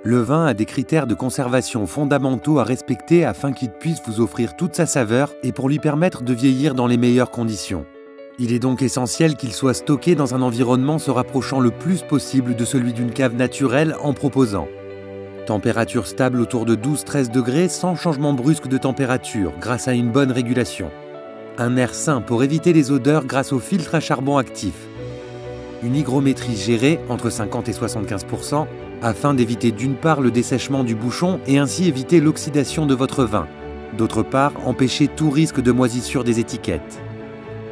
Le vin a des critères de conservation fondamentaux à respecter afin qu'il puisse vous offrir toute sa saveur et pour lui permettre de vieillir dans les meilleures conditions. Il est donc essentiel qu'il soit stocké dans un environnement se rapprochant le plus possible de celui d'une cave naturelle en proposant température stable autour de 12-13 degrés sans changement brusque de température grâce à une bonne régulation. Un air sain pour éviter les odeurs grâce au filtre à charbon actif. Une hygrométrie gérée entre 50 et 75% afin d'éviter d'une part le dessèchement du bouchon et ainsi éviter l'oxydation de votre vin. D'autre part, empêcher tout risque de moisissure des étiquettes.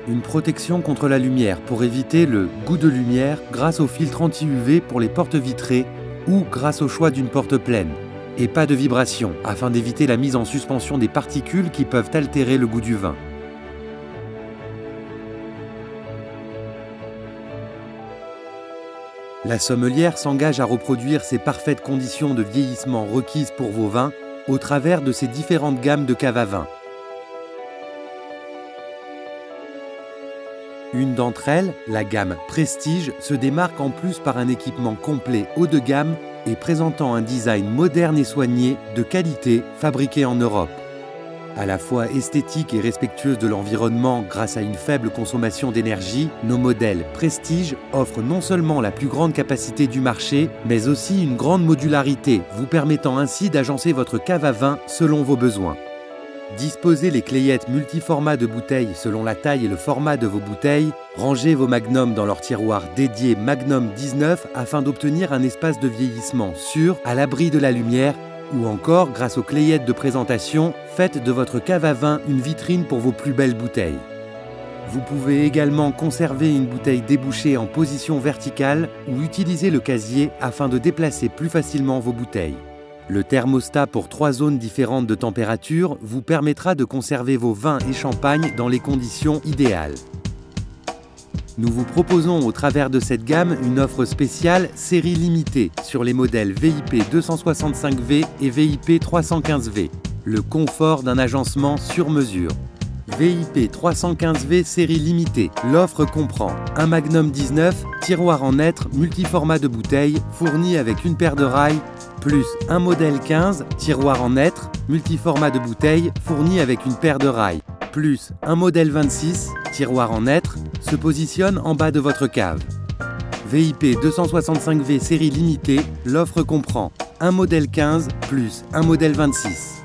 Une protection contre la lumière pour éviter le goût de lumière grâce au filtre anti-UV pour les portes vitrées ou grâce au choix d'une porte pleine. Et pas de vibration afin d'éviter la mise en suspension des particules qui peuvent altérer le goût du vin. La sommelière s'engage à reproduire ces parfaites conditions de vieillissement requises pour vos vins au travers de ces différentes gammes de caves à vin. Une d'entre elles, la gamme Prestige, se démarque en plus par un équipement complet haut de gamme et présentant un design moderne et soigné, de qualité, fabriqué en Europe. À la fois esthétique et respectueuse de l'environnement grâce à une faible consommation d'énergie, nos modèles Prestige offrent non seulement la plus grande capacité du marché, mais aussi une grande modularité, vous permettant ainsi d'agencer votre cave à vin selon vos besoins. Disposez les clayettes multiformats de bouteilles selon la taille et le format de vos bouteilles. Rangez vos magnums dans leur tiroir dédié Magnum 19 afin d'obtenir un espace de vieillissement sûr, à l'abri de la lumière, ou encore, grâce aux clayettes de présentation, faites de votre cave à vin une vitrine pour vos plus belles bouteilles. Vous pouvez également conserver une bouteille débouchée en position verticale ou utiliser le casier afin de déplacer plus facilement vos bouteilles. Le thermostat pour 3 zones différentes de température vous permettra de conserver vos vins et champagnes dans les conditions idéales. Nous vous proposons au travers de cette gamme une offre spéciale série limitée sur les modèles VIP 265V et VIP 315V, le confort d'un agencement sur mesure. VIP 315V série limitée, l'offre comprend un Magnum 19, tiroir en hêtre, multiformat de bouteille, fourni avec une paire de rails, plus un modèle 15, tiroir en hêtre, multiformat de bouteille, fourni avec une paire de rails, plus un modèle 26, tiroir en hêtre, se positionne en bas de votre cave. VIP 265V série limitée, l'offre comprend un modèle 15 plus un modèle 26.